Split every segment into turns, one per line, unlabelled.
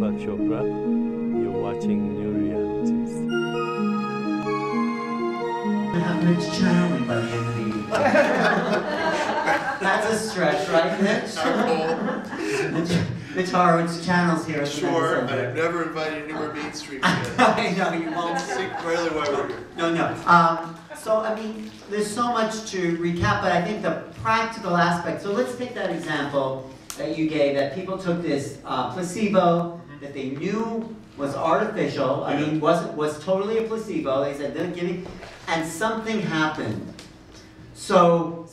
Deepak Chopra. You're watching Newrealities.
I have Mitch channeling by the end of the evening. That's a stretch, right, Mitch? Mitch Horowitz channels here at the
Sure,
Center.
I've never invited anywhere mainstream yet.
I know, you won't.
That's really why we're here.
No. So, I mean, there's so much to recap, but I think the practical aspect, so let's take that example that you gave, that people took this placebo that they knew was artificial, I mean, was totally a placebo, they said they're giving, and something happened. So,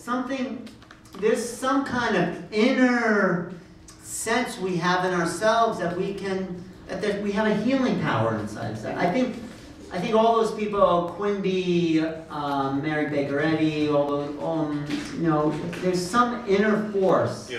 there's some kind of inner sense we have in ourselves that we have a healing power inside us. I think all those people, Quimby, Mary Baker Eddy, all those, there's some inner force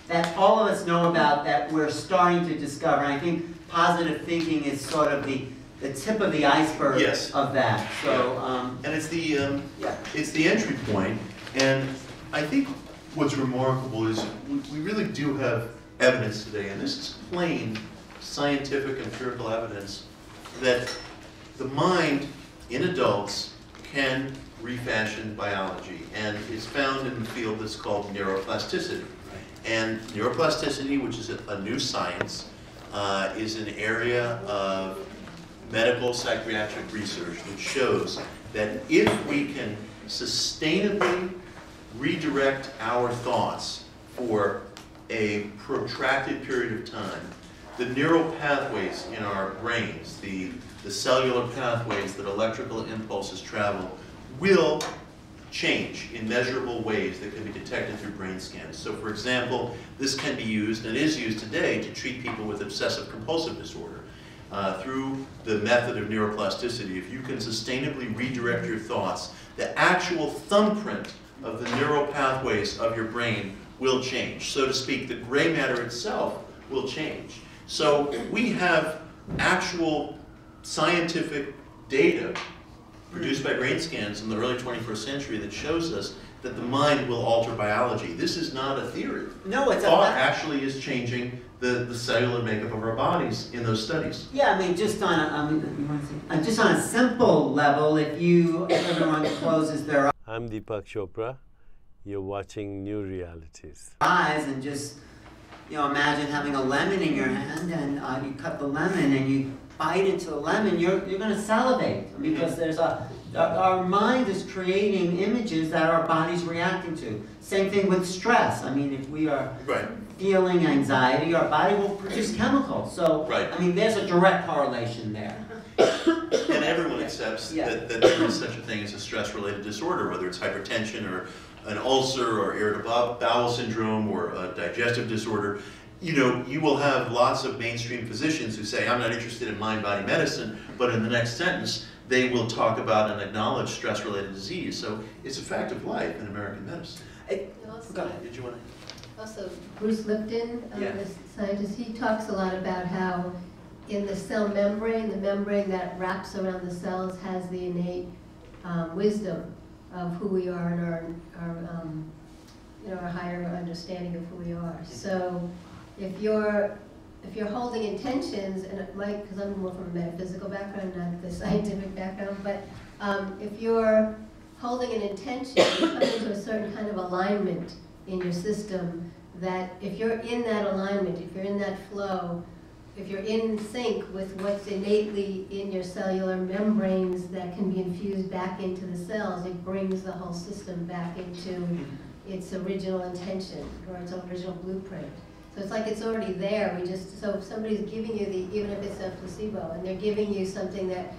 that all of us know about that we're starting to discover. And I think positive thinking is sort of the tip of the iceberg of that. So,
and it's the entry point. And I think what's remarkable is we really do have evidence today, and this is plain scientific empirical evidence that the mind in adults can refashion biology, and it's found in the field that's called neuroplasticity. And neuroplasticity, which is a new science, is an area of medical psychiatric research that shows that if we can sustainably redirect our thoughts for a protracted period of time, the neural pathways in our brains, the cellular pathways that electrical impulses travel, will change in measurable ways that can be detected through brain scans. So for example, this can be used, and is used today, to treat people with obsessive compulsive disorder. Through the method of neuroplasticity, if you can sustainably redirect your thoughts, the actual thumbprint of the neural pathways of your brain will change. So to speak, the gray matter itself will change. So we have actual scientific data produced by brain scans in the early 21st century that shows us that the mind will alter biology. This is not a theory.
No, it's
thought actually is changing the cellular makeup of our bodies in those studies.
Yeah, I mean, just on a simple level, if everyone closes their
I'm Deepak Chopra. You're watching Newrealities.
eyes and just, imagine having a lemon in your hand, and you cut the lemon and you bite into the lemon, you're going to salivate, because our mind is creating images that our body's reacting to. Same thing with stress. I mean, if we are feeling anxiety, our body will produce chemicals. So, I mean, there's a direct correlation there.
And everyone accepts that there is such a thing as a stress-related disorder, whether it's hypertension or an ulcer or irritable bowel syndrome or a digestive disorder. You will have lots of mainstream physicians who say, I'm not interested in mind-body medicine, but in the next sentence, they will talk about and acknowledge stress-related disease. So it's a fact of life in American medicine. Go ahead. Did you want to?
Also, Bruce Lipton, the scientist, he talks a lot about how in the cell membrane, the membrane that wraps around the cells has the innate wisdom of who we are and our higher understanding of who we are. So if you're holding intentions, and it might, because I'm more from a metaphysical background, not the scientific background, but if you're holding an intention, you come into a certain kind of alignment in your system, that if you're in that alignment, if you're in that flow, if you're in sync with what's innately in your cellular membranes that can be infused back into the cells, it brings the whole system back into its original intention or its original blueprint. So it's like it's already there. So if somebody's giving you even if it's a placebo, and they're giving you something that,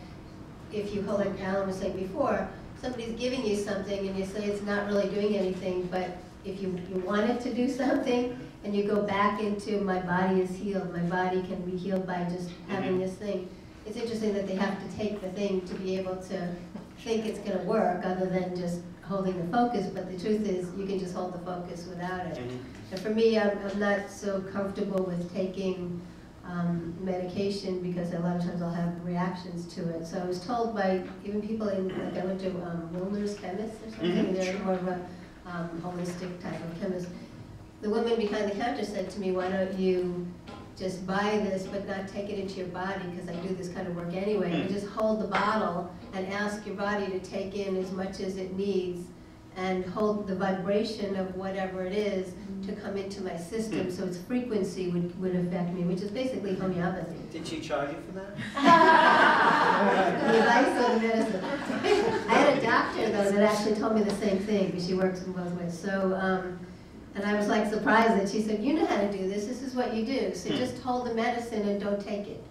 if you hold, like Alan was saying before, somebody's giving you something and you say it's not really doing anything, but if you want it to do something, and you go back into my body is healed, my body can be healed by just having this thing. It's interesting that they have to take the thing to be able to think it's going to work, other than just holding the focus, but the truth is you can just hold the focus without it. And for me, I'm not so comfortable with taking medication, because a lot of times I'll have reactions to it. So I was told by even people like I went to Wilmer's chemist or something, they're more of a holistic type of chemist. The woman behind the counter said to me, why don't you just buy this but not take it into your body, because I do this kind of work anyway, but just hold the bottle and ask your body to take in as much as it needs and hold the vibration of whatever it is to come into my system, so its frequency would affect me, which is basically homeopathy.
Did she charge you for that?
The advice of the medicine. I had a doctor, though, that actually told me the same thing, because she works in both ways. So, and I was like surprised that she said, you know how to do this, this is what you do. So just hold the medicine and don't take it.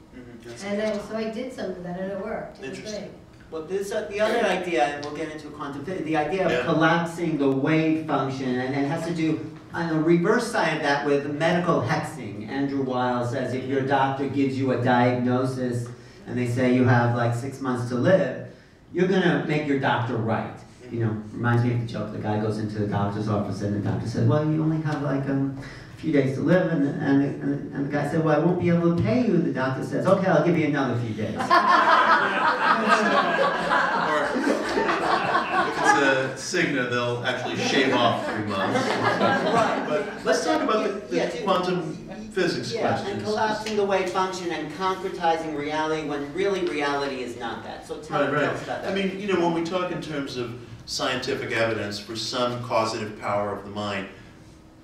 And so I did some of that and it worked. It was great.
Well, this, the other idea, and we'll get into quantum physics, the idea of collapsing the wave function, and it has to do, on the reverse side of that, with medical hexing. Andrew Weil says if your doctor gives you a diagnosis and they say you have like 6 months to live, you're going to make your doctor right. You know, reminds me of the joke, the guy goes into the doctor's office and the doctor said, well, you only have like a few days to live, and the guy said, well, I won't be able to pay you. The doctor says, okay, I'll give you another few days.
Or if it's a Cigna, they'll actually shave off 3 months.
Right.
But let's talk about the quantum physics questions.
And collapsing the wave function and concretizing reality when really reality is not that. So tell us about that.
I mean, you know, when we talk in terms of scientific evidence for some causative power of the mind,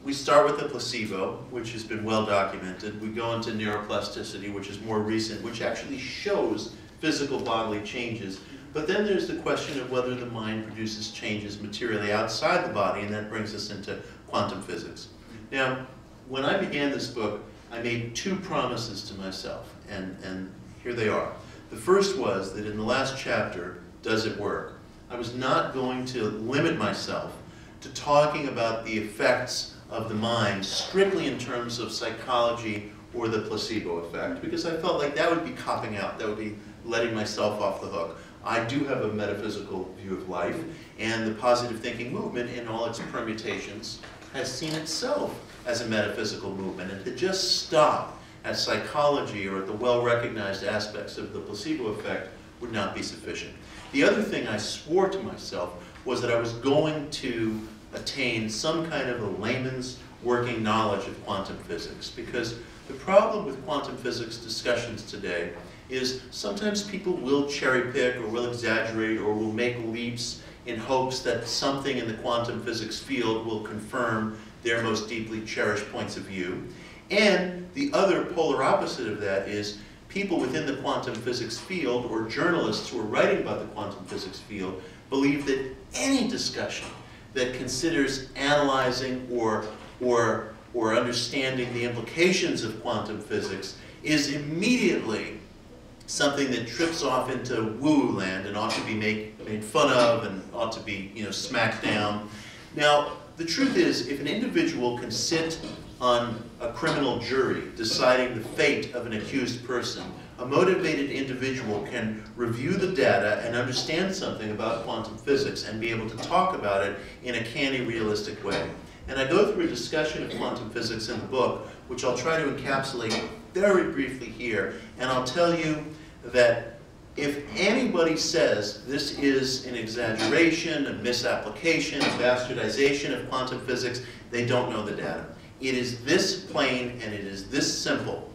we start with the placebo, which has been well documented. We go into neuroplasticity, which is more recent, which actually shows physical bodily changes. But then there's the question of whether the mind produces changes materially outside the body, and that brings us into quantum physics. Now, when I began this book, I made 2 promises to myself, and here they are. The first was that in the last chapter, Does It Work?, I was not going to limit myself to talking about the effects of the mind strictly in terms of psychology or the placebo effect, because I felt like that would be copping out, that would be letting myself off the hook. I do have a metaphysical view of life, and the positive thinking movement in all its permutations has seen itself as a metaphysical movement, and to just stop at psychology or at the well-recognized aspects of the placebo effect would not be sufficient. The other thing I swore to myself was that I was going to attain some kind of a layman's working knowledge of quantum physics, because the problem with quantum physics discussions today is sometimes people will cherry pick or will exaggerate or will make leaps in hopes that something in the quantum physics field will confirm their most deeply cherished points of view. And the other polar opposite of that is people within the quantum physics field, or journalists who are writing about the quantum physics field, believe that any discussion that considers analyzing or understanding the implications of quantum physics is immediately something that trips off into woo-woo land and ought to be made fun of and ought to be, you know, smacked down. Now, the truth is, if an individual can sit on a criminal jury deciding the fate of an accused person, a motivated individual can review the data and understand something about quantum physics and be able to talk about it in a canny, realistic way. And I go through a discussion of quantum physics in the book, which I'll try to encapsulate very briefly here, and I'll tell you that if anybody says this is an exaggeration, a misapplication, a bastardization of quantum physics, they don't know the data. It is this plain and it is this simple.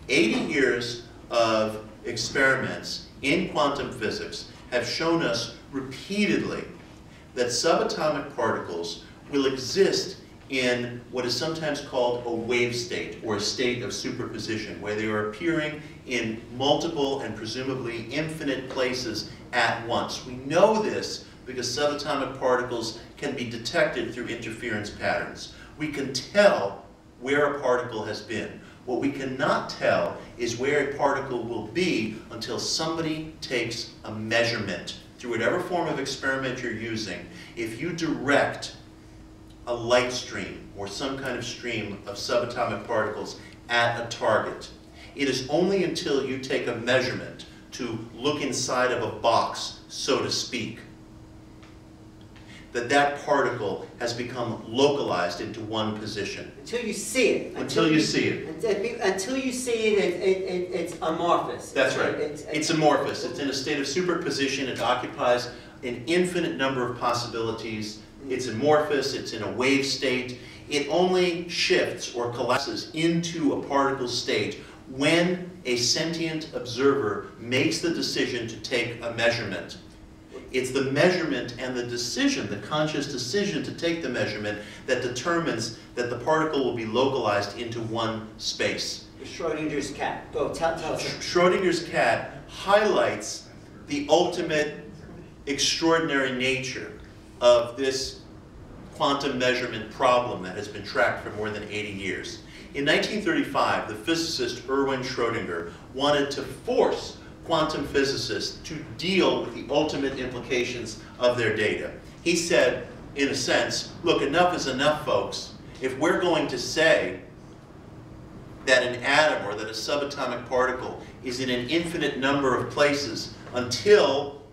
80 years of experiments in quantum physics have shown us repeatedly that subatomic particles will exist in what is sometimes called a wave state, or a state of superposition, where they are appearing in multiple and presumably infinite places at once. We know this because subatomic particles can be detected through interference patterns. We can tell where a particle has been. What we cannot tell is where a particle will be until somebody takes a measurement. Through whatever form of experiment you're using, if you direct a light stream or some kind of stream of subatomic particles at a target, it is only until you take a measurement to look inside of a box, so to speak, that that particle has become localized into one position.
Until you see it.
Until you see it.
Until you see it, it's amorphous.
That's right. It's amorphous. It's in a state of superposition. It occupies an infinite number of possibilities. It's amorphous. It's in a wave state. It only shifts or collapses into a particle state when a sentient observer makes the decision to take a measurement. It's the measurement and the decision, the conscious decision to take the measurement, that determines that the particle will be localized into one space.
Schrodinger's cat. Go, tell us.
Schrodinger's cat highlights the ultimate extraordinary nature of this quantum measurement problem that has been tracked for more than 80 years. In 1935, the physicist Erwin Schrödinger wanted to force quantum physicists to deal with the ultimate implications of their data. He said, in a sense, look, enough is enough, folks. If we're going to say that an atom or that a subatomic particle is in an infinite number of places until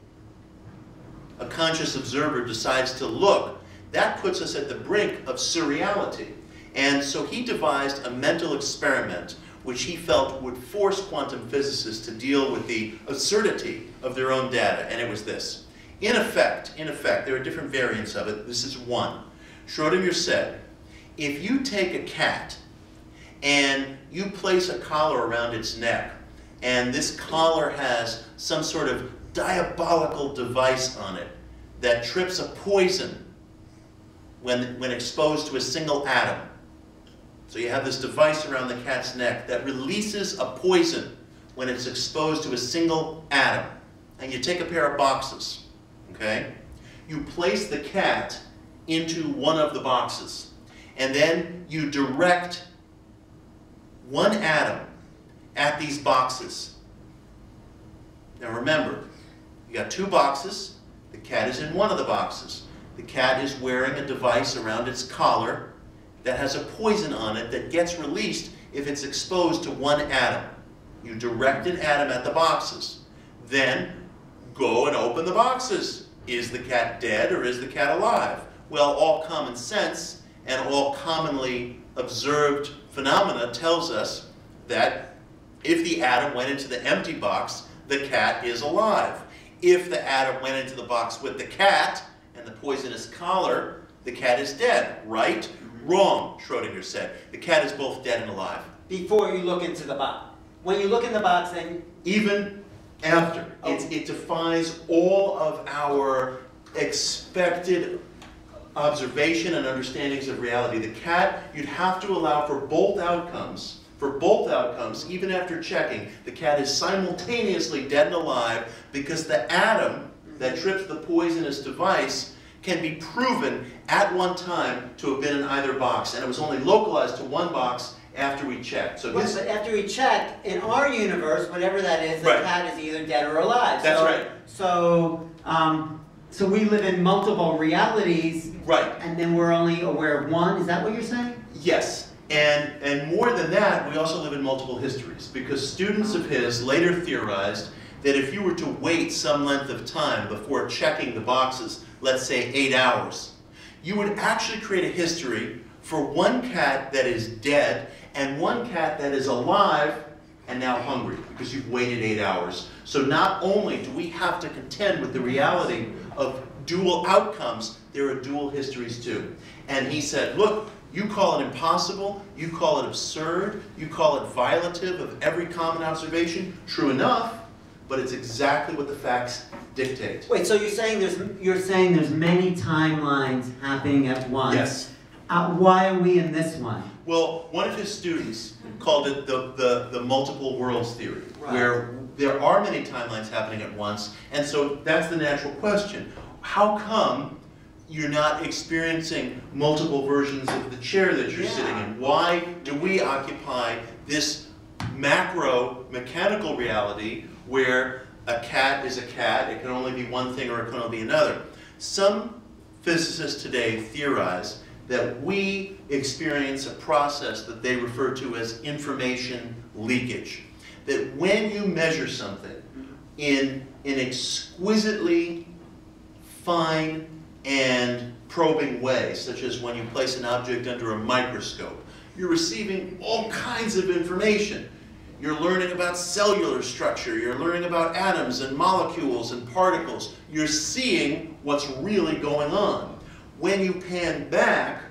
a conscious observer decides to look, that puts us at the brink of surreality. And so he devised a mental experiment which he felt would force quantum physicists to deal with the absurdity of their own data, and it was this. In effect, there are different variants of it. This is one. Schrödinger said, if you take a cat and you place a collar around its neck, and this collar has some sort of diabolical device on it that trips a poison when exposed to a single atom. So you have this device around the cat's neck that releases a poison when it's exposed to a single atom. And you take a pair of boxes, okay? You place the cat into one of the boxes, and then you direct one atom at these boxes. Now remember, you got two boxes. The cat is in one of the boxes. The cat is wearing a device around its collar that has a poison on it that gets released if it's exposed to one atom. You direct an atom at the boxes. Then go and open the boxes. Is the cat dead or is the cat alive? Well, all common sense and all commonly observed phenomena tells us that if the atom went into the empty box, the cat is alive. If the atom went into the box with the cat and the poisonous collar, the cat is dead, right? Wrong, Schrödinger said. The cat is both dead and alive.
Before you look into the box. When you look in the box, then...
Even after. It defies all of our expected observation and understandings of reality. The cat, you'd have to allow for both outcomes. For both outcomes, even after checking, the cat is simultaneously dead and alive because the atom that trips the poisonous device can be proven at one time to have been in either box. And it was only localized to one box after we checked. So
but after we check, in our universe, whatever that is, the cat is either dead or alive.
That's right.
So we live in multiple realities.
Right.
And then we're only aware of one. Is that what you're saying?
Yes. And more than that, we also live in multiple histories, because students of his later theorized that if you were to wait some length of time before checking the boxes, let's say 8 hours, you would actually create a history for one cat that is dead and one cat that is alive and now hungry, because you've waited 8 hours. So not only do we have to contend with the reality of dual outcomes, there are dual histories too. And he said, look, you call it impossible, you call it absurd, you call it violative of every common observation. True enough, but it's exactly what the facts dictate.
Wait, so you're saying there's many timelines happening at once?
Yes.
Why are we in this one?
Well, one of his students called it the multiple worlds theory, where there are many timelines happening at once, and so that's the natural question. How come you're not experiencing multiple versions of the chair that you're sitting in? Why do we occupy this macro mechanical reality where a cat is a cat, it can only be one thing or it can only be another? Some physicists today theorize that we experience a process that they refer to as information leakage. That when you measure something in an exquisitely fine and probing way, such as when you place an object under a microscope, you're receiving all kinds of information. You're learning about cellular structure, you're learning about atoms and molecules and particles. You're seeing what's really going on. When you pan back,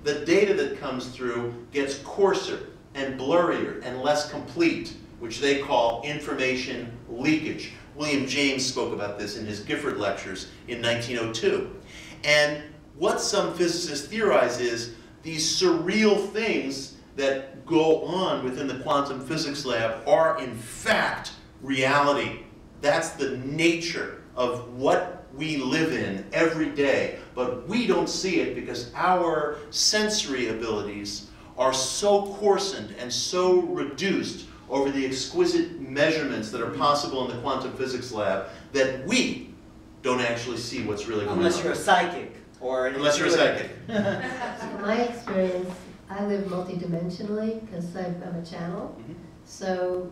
the data that comes through gets coarser and blurrier and less complete, which they call information leakage. William James spoke about this in his Gifford lectures in 1902. And what some physicists theorize is these surreal things that go on within the quantum physics lab are in fact reality. That's the nature of what we live in every day, but we don't see it because our sensory abilities are so coarsened and so reduced over the exquisite measurements that are possible in the quantum physics lab that we don't actually see what's really going on.
Unless you're a psychic. Or
unless you're a psychic.
In my experience, I live multidimensionally because I'm a channel. So,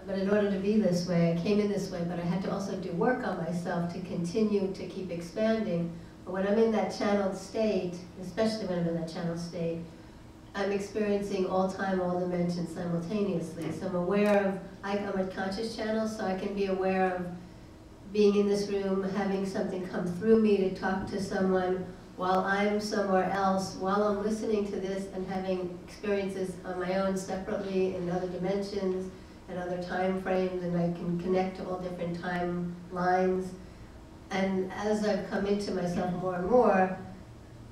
but in order to be this way, I came in this way, but I had to also do work on myself to continue to keep expanding. But when I'm in that channeled state, especially when I'm in that channeled state, I'm experiencing all time, all dimensions simultaneously. So I'm aware of, I'm a conscious channel, so I can be aware of being in this room, having something come through me to talk to someone while I'm somewhere else, while I'm listening to this and having experiences on my own separately in other dimensions and other time frames, and I can connect to all different timelines. And as I've come into myself more and more,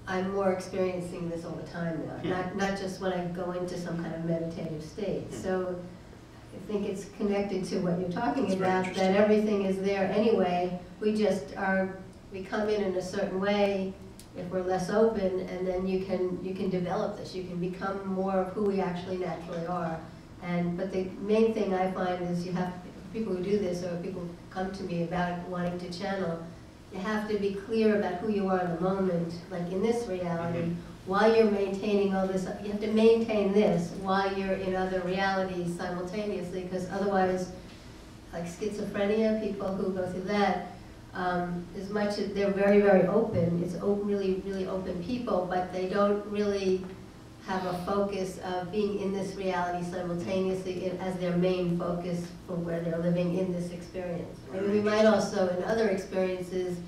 I'm more experiencing this all the time now, not just when I go into some kind of meditative state. So I think it's connected to what you're talking about, that everything is there anyway. We come in a certain way if we're less open, and then you can develop this. You can become more of who we actually naturally are. But the main thing I find is people who do this, or people come to me about wanting to channel, you have to be clear about who you are in the moment, like in this reality, while you're maintaining all this. You have to maintain this while you're in other realities simultaneously, because otherwise, like schizophrenia, people who go through that, as much as they're very, very open, it's really, really open people, but they don't really have a focus of being in this reality simultaneously as their main focus for where they're living in this experience. And we might also, in other experiences,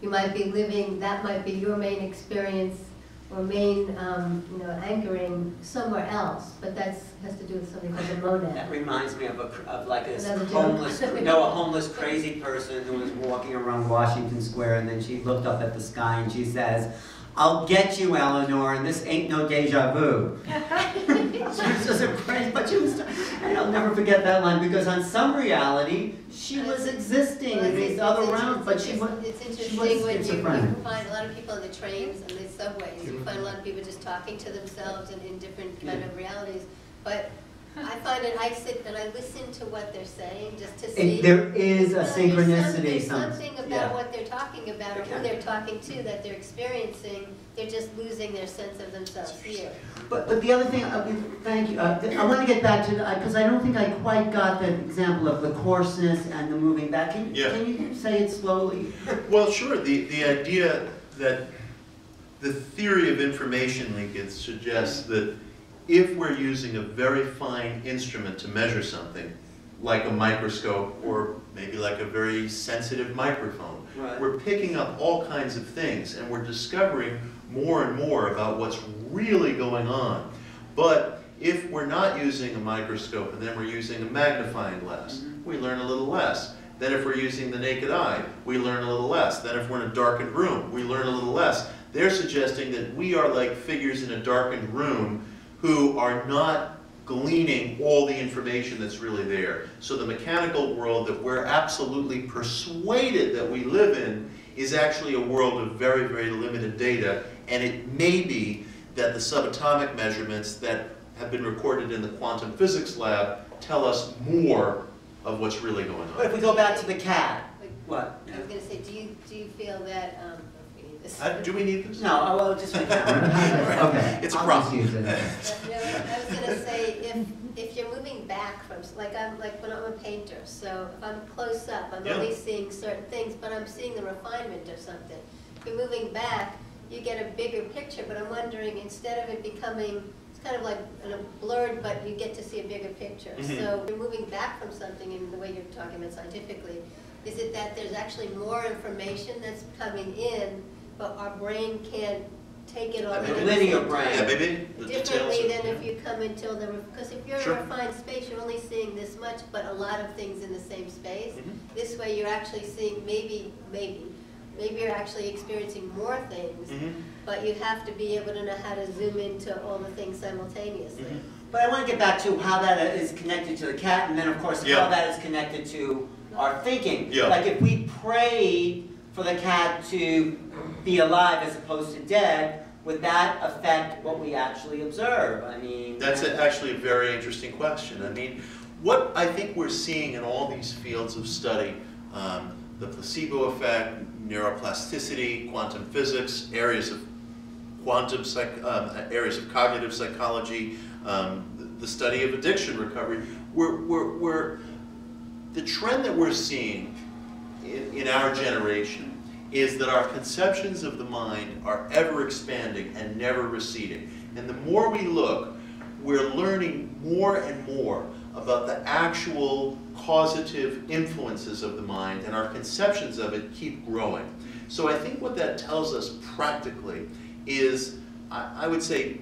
you might be living, that might be your main experience or main anchoring somewhere else, but that has to do with something called the monad.
That reminds me of like a homeless crazy person who was walking around Washington Square, and then she looked up at the sky and she says, "I'll get you, Eleanor, and this ain't no deja vu." She was just a crazy, but she was, and I'll never forget that line, because on some reality, she was existing in these other realms, but she was
interesting when you find a lot of people on the trains and the subways. You find a lot of people just talking to themselves and in different kind of realities. But I find that I sit and I listen to what they're saying just to see.
There is a synchronicity.
There's something about what they're talking about or who they're talking to that they're experiencing. They're just losing their sense of themselves here.
But the other thing, thank you. I want to get back to because I don't think I quite got the example of the coarseness and the moving back. Can you say it slowly?
Well, sure. The idea that the theory of information linkage suggests that if we're using a very fine instrument to measure something, like a microscope or maybe like a very sensitive microphone, we're picking up all kinds of things and we're discovering more and more about what's really going on. But if we're not using a microscope and then we're using a magnifying glass, we learn a little less. Then if we're using the naked eye, we learn a little less. Then if we're in a darkened room, we learn a little less. They're suggesting that we are like figures in a darkened room who are not gleaning all the information that's really there. So the mechanical world that we're absolutely persuaded that we live in is actually a world of very, very limited data, and it may be that the subatomic measurements that have been recorded in the quantum physics lab tell us more of what's really going on.
But if we go back to the cat,
what? I was going to say, do you feel that,
do we need this?
No, well, just right now. Okay.
It's a problem.
I was going to say, if you're moving back from, like when I'm a painter, so if I'm close up, I'm only seeing certain things, but I'm seeing the refinement of something. If you're moving back, you get a bigger picture, but I'm wondering, instead of it becoming, it's kind of like blurred, but you get to see a bigger picture. So you're moving back from something in the way you're talking about scientifically. Is it that there's actually more information that's coming in, but our brain can't take it all
Maybe.
in at the
Linear
same
brain.
time.
Yeah, maybe the
Differently
details.
than if you come until the, because if you're in
Sure.
a refined space, you're only seeing this much, but a lot of things in the same space.
Mhm.
This way, you're actually seeing maybe you're actually experiencing more things, but you have to be able to know how to zoom into all the things simultaneously.
But I want to get back to how that is connected to the cat, and then of course
Yeah.
how that is connected to our thinking.
Yeah.
Like if we prayed for the cat to be alive as opposed to dead, would that affect what we actually observe? I mean,
That's actually a very interesting question. I mean, what I think we're seeing in all these fields of study, the placebo effect, neuroplasticity, quantum physics, areas of areas of cognitive psychology, the study of addiction recovery, the trend that we're seeing in our generation is that our conceptions of the mind are ever expanding and never receding. And the more we look, we're learning more and more about the actual causative influences of the mind, and our conceptions of it keep growing. So I think what that tells us practically is, I would say,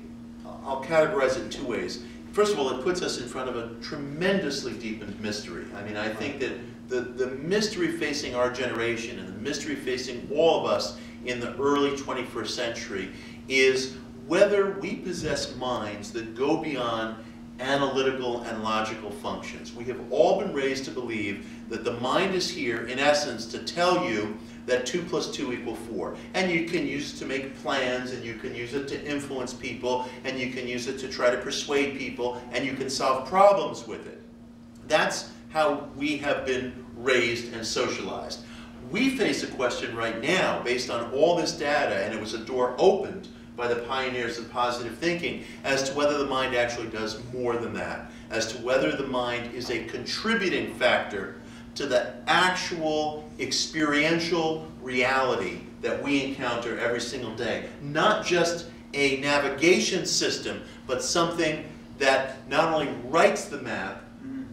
I'll categorize it in two ways. First of all, it puts us in front of a tremendously deepened mystery. I mean, I think that the mystery facing our generation and the mystery facing all of us in the early 21st century is whether we possess minds that go beyond analytical and logical functions. We have all been raised to believe that the mind is here, in essence, to tell you that 2 + 2 = 4. And you can use it to make plans, and you can use it to influence people, and you can use it to try to persuade people, and you can solve problems with it. That's how we have been raised and socialized. We face a question right now, based on all this data, and it was a door opened by the pioneers of positive thinking, as to whether the mind actually does more than that, as to whether the mind is a contributing factor to the actual experiential reality that we encounter every single day. Not just a navigation system, but something that not only writes the map,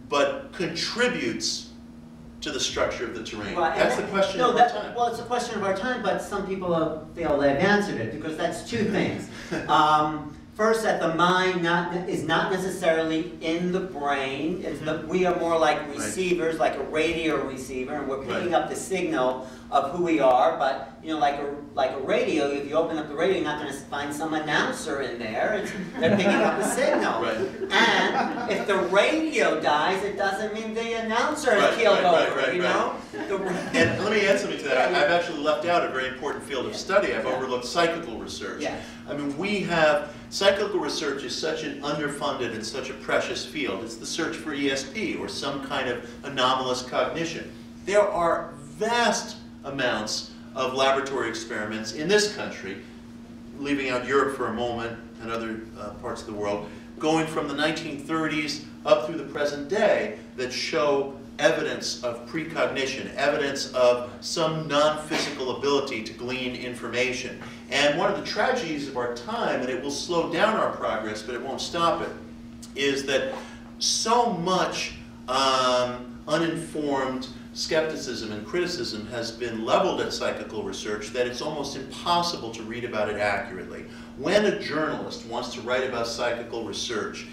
but contributes to the structure of the terrain.
Right,
That's the question of our time.
Well, it's a question of our time, but some people feel they've answered it, because that's two things. First, that the mind is not necessarily in the brain. It's we are more like receivers, like a radio receiver, and we're picking up the signal of who we are. But you know, like a radio, if you open up the radio, you're not going to find some announcer in there. They're picking up a signal.
Right.
And if the radio dies, it doesn't mean the announcer is killed over. You know.
And let me add something to that. I've actually left out a very important field of study. I've overlooked psychical research.
Yeah.
I mean, psychical research is such an underfunded and such a precious field. It's the search for ESP, or some kind of anomalous cognition. There are vast amounts of laboratory experiments in this country, leaving out Europe for a moment and other parts of the world, going from the 1930s up through the present day, that show evidence of precognition, evidence of some non-physical ability to glean information. And one of the tragedies of our time, and it will slow down our progress, but it won't stop it, is that so much uninformed skepticism and criticism has been leveled at psychical research that it's almost impossible to read about it accurately. When a journalist wants to write about psychical research,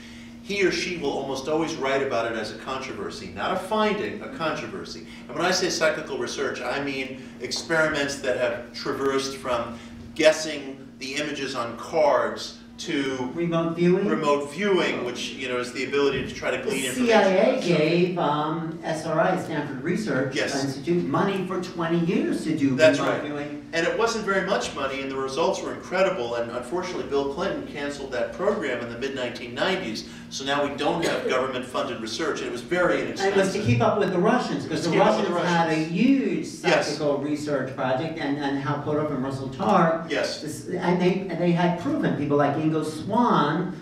he or she will almost always write about it as a controversy, not a finding, a controversy. And when I say psychical research, I mean experiments that have traversed from guessing the images on cards to
remote viewing,
which is the ability to try to glean information.
The CIA gave SRI, Stanford Research Institute, money for 20 years to do remote viewing.
And it wasn't very much money, and the results were incredible. And unfortunately, Bill Clinton canceled that program in the mid-1990s. So now we don't have government-funded research, and it was very inexpensive.
And it was to keep up with the Russians, because the Russians had a huge psychical research project, and Hal Puthoff and Russell Tarr.
Yes.
And they had proven, people like Ingo Swann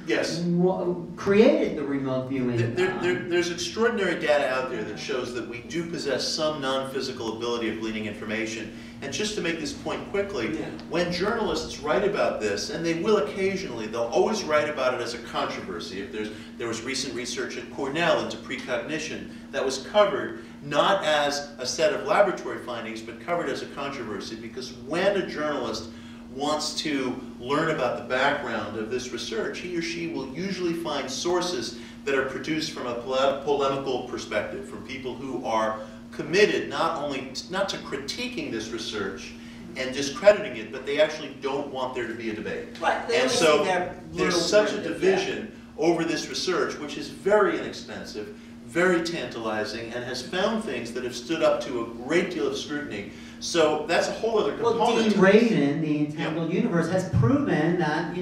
created the remote viewing.
There's extraordinary data out there that shows that we do possess some non-physical ability of gleaning information. And just to make this point quickly, when journalists write about this, and they will occasionally, they'll always write about it as a controversy. If there was recent research at Cornell into precognition that was covered not as a set of laboratory findings, but covered as a controversy, because when a journalist wants to learn about the background of this research, he or she will usually find sources that are produced from a polemical perspective, from people who are committed not to critiquing this research and discrediting it, but they actually don't want there to be a debate.
Right.
And so there's such a division over this research, which is very inexpensive, very tantalizing, and has found things that have stood up to a great deal of scrutiny. So that's a whole other component.
Well, Dean Radin, the Entangled Universe, has proven that,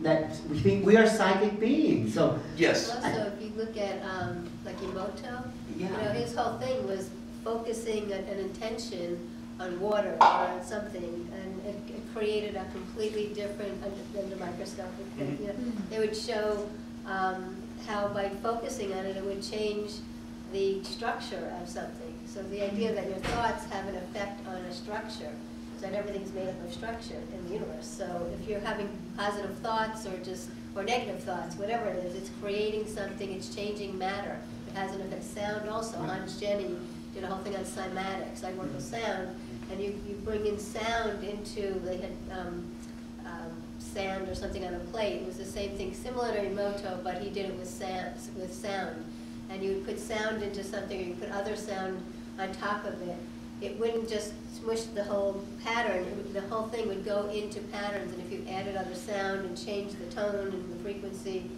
that we are psychic beings. So
yes.
Also, if you look at like Emoto, his whole thing was focusing an intention on water or on something, and it created a completely different, under microscopic thing. They would show how by focusing on it, it would change the structure of something. So the idea that your thoughts have an effect on a structure, so that everything's made up of structure in the universe. So if you're having positive thoughts or negative thoughts, whatever it is, it's creating something, it's changing matter. It has an effect. Sound also. Hans Jenny did a whole thing on cymatics. I work with sound, and you bring in sound into, they had sand or something on a plate. It was the same thing, similar to Emoto, but he did it with sound. And you would put sound into something, or you put other sound on top of it. It wouldn't just smush the whole pattern. The whole thing would go into patterns, and if you added other sound and changed the tone and the frequency,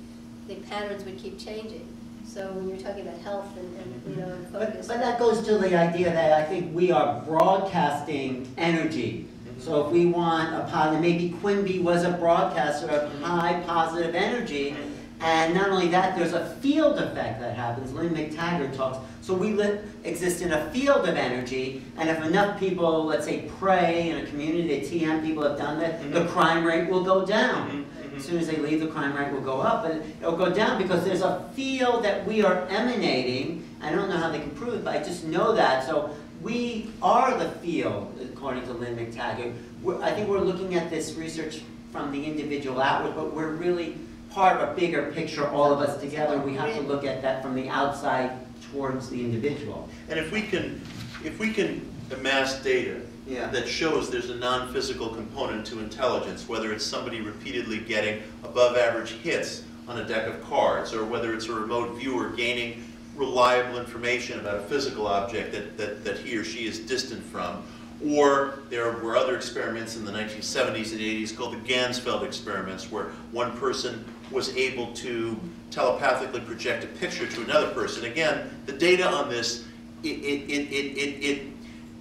the patterns would keep changing. So when you're talking about health and focus.
But that goes to the idea that I think we are broadcasting energy. So if we want a positive, maybe Quimby was a broadcaster of high positive energy, and not only that, there's a field effect that happens. Lynn McTaggart talks. So we exist in a field of energy, and if enough people, let's say, pray in a community, the TM people have done that, the crime rate will go down. As soon as they leave, the crime rate will go up, but it'll go down because there's a field that we are emanating. I don't know how they can prove it, but I just know that. So we are the field, according to Lynn McTaggart. I think we're looking at this research from the individual outward, but we're really part of a bigger picture, all of us together. We have to look at that from the outside towards the individual.
And if we can amass data that shows there's a non-physical component to intelligence, whether it's somebody repeatedly getting above average hits on a deck of cards, or whether it's a remote viewer gaining reliable information about a physical object that he or she is distant from, or there were other experiments in the 1970s and 80s called the Gansfeld experiments, where one person was able to telepathically project a picture to another person. Again, the data on this,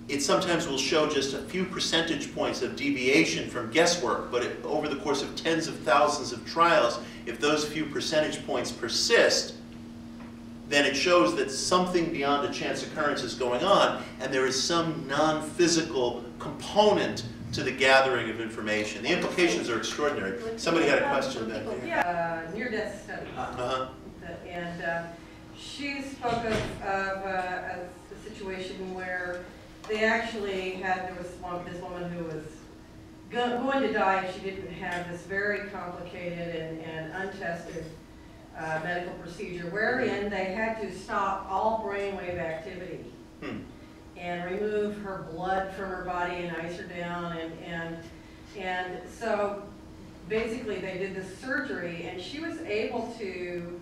it sometimes will show just a few percentage points of deviation from guesswork, but over the course of tens of thousands of trials, if those few percentage points persist, then it shows that something beyond a chance occurrence is going on, and there is some non-physical component to the gathering of information. The implications are extraordinary. Somebody had a question back there.
Yeah, near-death studies. And she spoke of a situation where they actually had, there was this woman who was going to die if she didn't have this very complicated and untested medical procedure, wherein they had to stop all brainwave activity and remove her blood from her body and ice her down, and so basically they did this surgery, and she was able to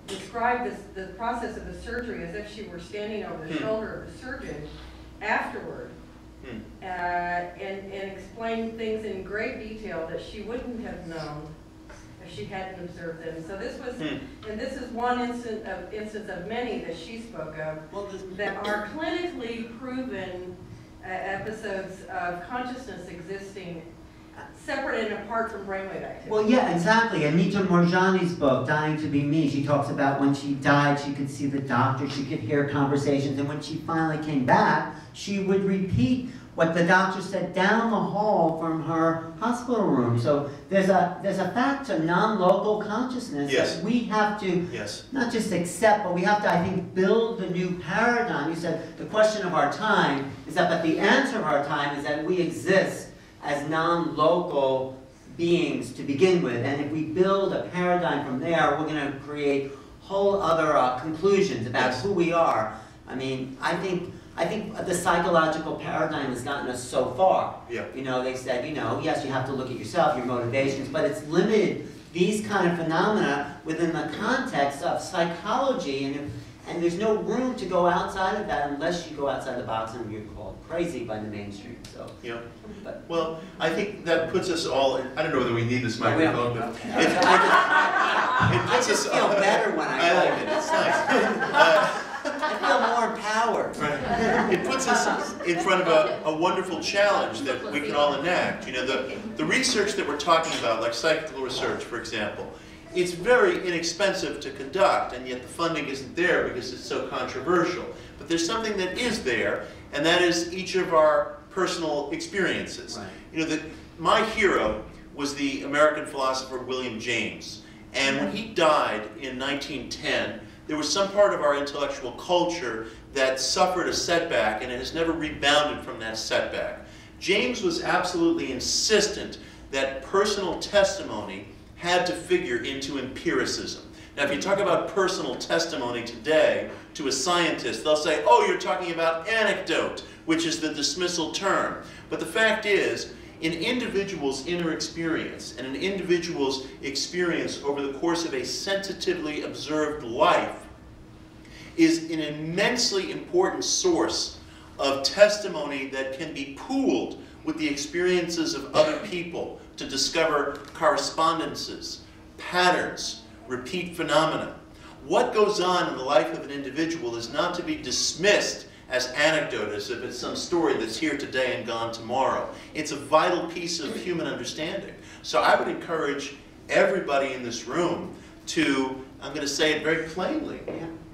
describe the process of the surgery as if she were standing over the shoulder of the surgeon afterward, and explain things in great detail that she wouldn't have known if she hadn't observed them. So this was, and this is one instance of many that she spoke of that are clinically proven episodes of consciousness existing separate and apart from brainwave activity.
Well, yeah, exactly. Anita Moorjani's book, Dying to Be Me, she talks about when she died, she could see the doctor, she could hear conversations, and when she finally came back, she would repeat what the doctor said down the hall from her hospital room. So there's a fact to non-local consciousness that we have to not just accept, but we have to, I think, build the new paradigm. You said the question of our time is that, but the answer of our time is that we exist as non-local beings to begin with, and if we build a paradigm from there, we're going to create whole other conclusions about who we are.
I mean, I think the psychological paradigm has gotten us so far.
Yeah.
You know, they said, you know, yes, you have to look at yourself, your motivations, but it's limited these kind of phenomena within the context of psychology, and there's no room to go outside of that unless you go outside the box and you're called crazy by the mainstream. So.
Yeah.
But,
well, I think that puts us all in, I don't know whether we need this microphone, but
I just feel better when I
like it. It's nice.
I feel more empowered.
Right. It puts us in front of a wonderful challenge that we can all enact. You know, the research that we're talking about, like psychical research, for example, it's very inexpensive to conduct, and yet the funding isn't there because it's so controversial. But there's something that is there, and that is each of our personal experiences.
Right.
You know, my hero was the American philosopher William James, and when he died in 1910, there was some part of our intellectual culture that suffered a setback, and it has never rebounded from that setback. James was absolutely insistent that personal testimony had to figure into empiricism. Now, if you talk about personal testimony today to a scientist, they'll say, oh, you're talking about anecdote, which is the dismissal term. But the fact is, an individual's inner experience and an individual's experience over the course of a sensitively observed life is an immensely important source of testimony that can be pooled with the experiences of other people to discover correspondences, patterns, repeat phenomena. What goes on in the life of an individual is not to be dismissed as anecdote, as if it's some story that's here today and gone tomorrow. It's a vital piece of human understanding. So I would encourage everybody in this room to, I'm going to say it very plainly,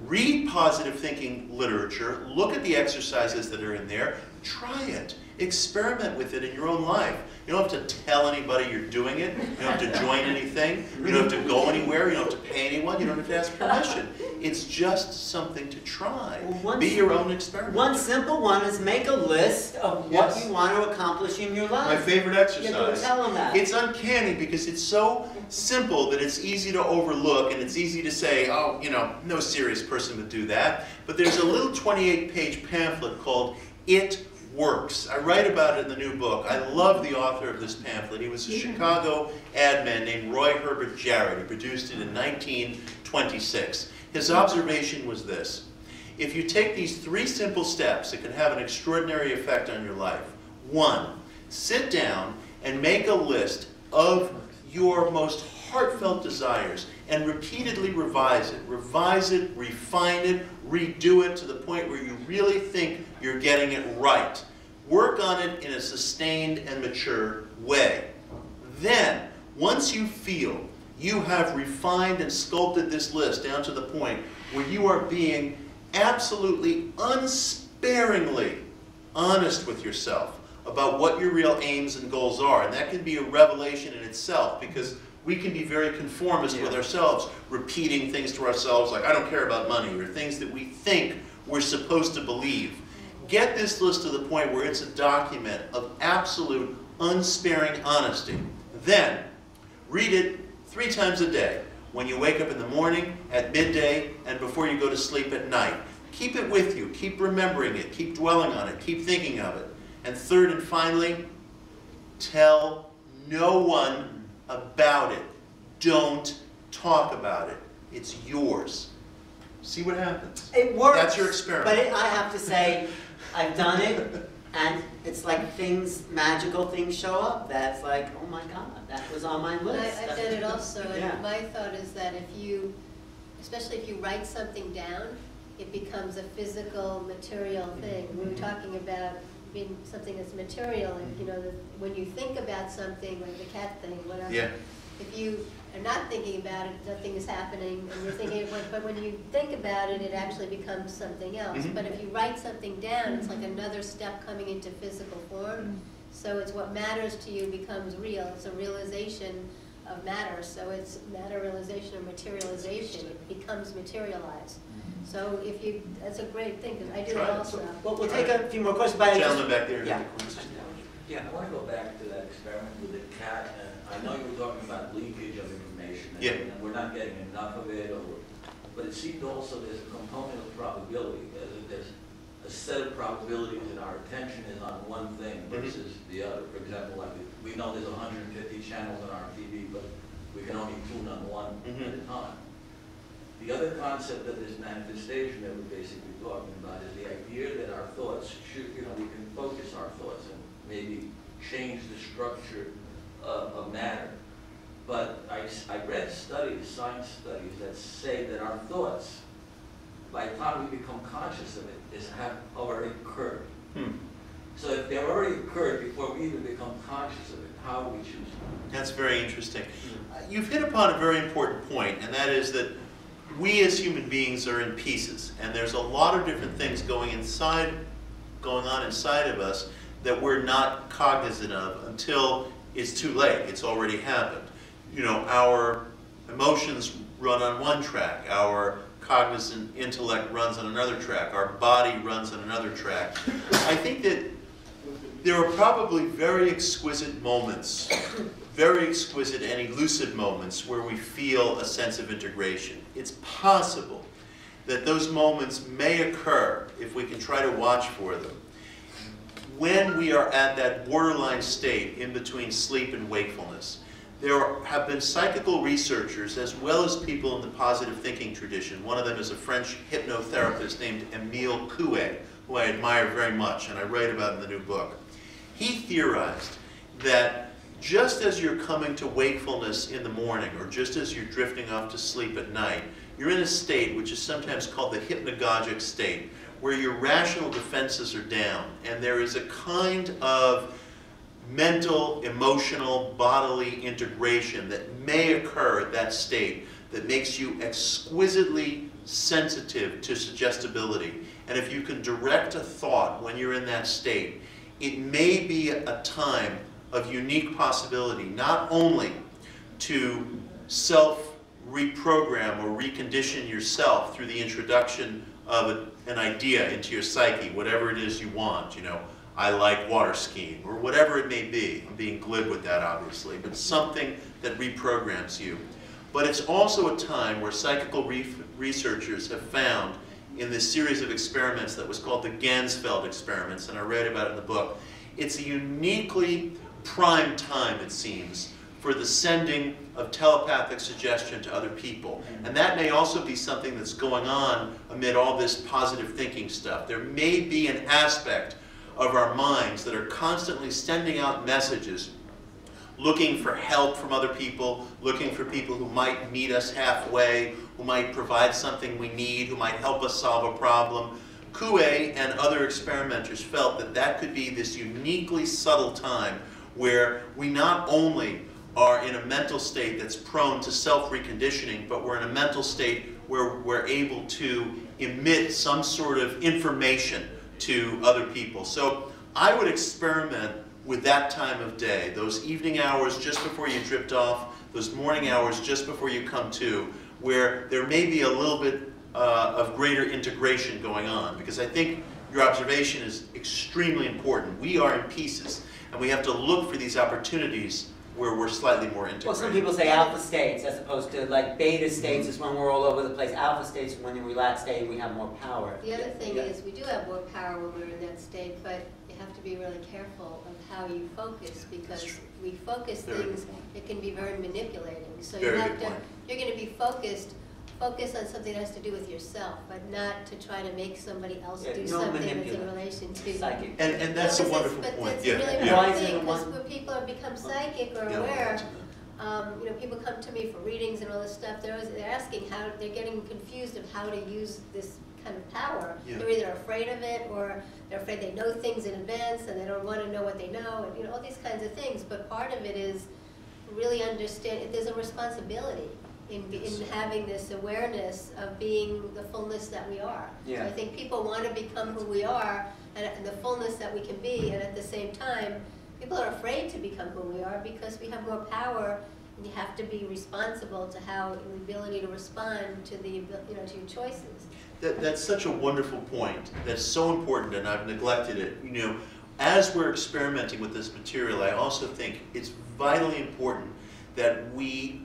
read positive thinking literature, look at the exercises that are in there, try it, experiment with it in your own life. You don't have to tell anybody you're doing it, you don't have to join anything, you don't have to go anywhere, you don't have to pay anyone, you don't have to ask permission. It's just something to try. Be your own experiment.
One simple one is make a list of what you want to accomplish in your life.
My favorite exercise.
You go tell them that.
It's uncanny because it's so simple that it's easy to overlook, and it's easy to say, oh, you know, no serious person would do that. But there's a little 28-page pamphlet called It Works. I write about it in the new book. I love the author of this pamphlet. He was a Chicago ad man named Roy Herbert Jarrett. He produced it in 1926. His observation was this: if you take these 3 simple steps, it can have an extraordinary effect on your life. 1, sit down and make a list of your most heartfelt desires and repeatedly revise it. Revise it, refine it, redo it to the point where you really think you're getting it right. Work on it in a sustained and mature way. Then, once you feel you have refined and sculpted this list down to the point where you are being absolutely unsparingly honest with yourself about what your real aims and goals are, and that can be a revelation in itself, because we can be very conformist with ourselves, repeating things to ourselves like, I don't care about money, or things that we think we're supposed to believe. Get this list to the point where it's a document of absolute, unsparing honesty. Then, read it 3 times a day, when you wake up in the morning, at midday, and before you go to sleep at night. Keep it with you. Keep remembering it. Keep dwelling on it. Keep thinking of it. And third and finally, tell no one about it. Don't talk about it. It's yours. See what happens.
It works.
That's your experiment.
But I have to say, I've done it, and it's like things, magical things show up. That's like, oh my God, that was on my list.
I've done it also, and
Yeah.
my thought is that if you, especially if you write something down, it becomes a physical, material thing. We were talking about being something that's material, and you know, when you think about something, like the cat thing, whatever,
Yeah.
if you are not thinking about it, nothing is happening, and you're thinking, but when you think about it, it actually becomes something else. But if you write something down, it's like another step coming into physical form. So it's what matters to you becomes real. It's a realization of matter. So it's matter realization or materialization. It becomes materialized. So if you, that's a great thing, because I do it also.
Well, we'll take a few more questions. But
Gentleman back there.
Yeah.
Yeah, I want to go back to that experiment with the cat, and I know you were talking about leakage of information, and we're not getting enough of it, but it seemed also there's a component of probability. There's set of probabilities and our attention is on one thing versus the other. For example, like we know there's 150 channels on our TV, but we can only tune on one at a time. The other concept of this manifestation that we're basically talking about is the idea that our thoughts should, we can focus our thoughts and maybe change the structure of matter. But I read studies, science studies, that say that our thoughts, by the time we become conscious of it, have already occurred. So if they've already occurred before we even become conscious of it, how do we choose them?
That's very interesting. You've hit upon a very important point, and that is that we as human beings are in pieces, and there's a lot of different things going on inside of us that we're not cognizant of until it's too late. It's already happened. Our emotions run on one track, our cognizant intellect runs on another track, our body runs on another track. I think that there are probably very exquisite moments, very exquisite and elusive moments where we feel a sense of integration. It's possible that those moments may occur, if we can try to watch for them, when we are at that borderline state in between sleep and wakefulness. There have been psychical researchers as well as people in the positive thinking tradition. One of them is a French hypnotherapist named Émile Coué, who I admire very much and I write about in the new book. He theorized that just as you're coming to wakefulness in the morning, or just as you're drifting off to sleep at night, you're in a state which is sometimes called the hypnagogic state, where your rational defenses are down, and there is a kind of mental, emotional, bodily integration that may occur at that state that makes you exquisitely sensitive to suggestibility. And if you can direct a thought when you're in that state, it may be a time of unique possibility, not only to self-reprogram or recondition yourself through the introduction of an idea into your psyche, whatever it is you want, I like water skiing, or whatever it may be. I'm being glib with that, obviously, but something that reprograms you. But it's also a time where psychical researchers have found in this series of experiments that was called the Ganzfeld experiments, and I read about it in the book, it's a uniquely prime time, it seems, for the sending of telepathic suggestion to other people. And that may also be something that's going on amid all this positive thinking stuff. There may be an aspect of our minds that are constantly sending out messages, looking for help from other people, looking for people who might meet us halfway, who might provide something we need, who might help us solve a problem. Coué and other experimenters felt that that could be this uniquely subtle time where we not only are in a mental state that's prone to self-reconditioning, but we're in a mental state where we're able to emit some sort of information to other people. So I would experiment with that time of day, those evening hours just before you drift off, those morning hours just before you come to, where there may be a little bit of greater integration going on. Because I think your observation is extremely important. We are in pieces, and we have to look for these opportunities where we're slightly more integrated.
Well, some people say alpha states as opposed to like beta states is when we're all over the place. Alpha states when you're in relaxed state we have more power.
The other thing is we do have more power when we're in that state, but you have to be really careful of how you focus, because we focus things, it can be very manipulating. So you have to, you're going to be focus on something that has to do with yourself, but not to try to make somebody else do something that's in relation to
psychic.
And that's a wonderful point.
That's a really important thing, because when people have become psychic or aware, people come to me for readings and all this stuff, they're asking how, they're getting confused of how to use this kind of power. They're either afraid of it, or they're afraid they know things in advance and they don't want to know what they know, and all these kinds of things. But part of it is really understand, there's a responsibility in having this awareness of being the fullness that we are. So I think people want to become who we are and the fullness that we can be, and at the same time, people are afraid to become who we are because we have more power, and you have to be responsible to how the ability to respond to the to your choices.
That's such a wonderful point. That's so important, and I've neglected it. As we're experimenting with this material, I also think it's vitally important that we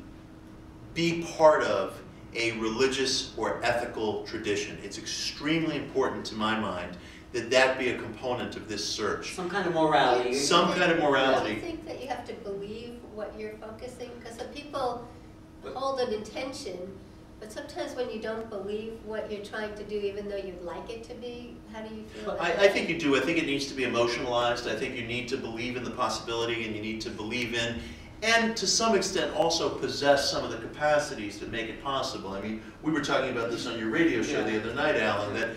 be part of a religious or ethical tradition. It's extremely important to my mind that be a component of this search.
Some kind of morality.
Some kind of morality.
Do you think that you have to believe what you're focusing? Because some people hold an intention, but sometimes when you don't believe what you're trying to do, even though you'd like it to be, how do you feel?
I think you do. I think it needs to be emotionalized. I think you need to believe in the possibility, and you need to believe in, and to some extent also possess some of the capacities that make it possible. I mean, we were talking about this on your radio show the other night, Alan, that,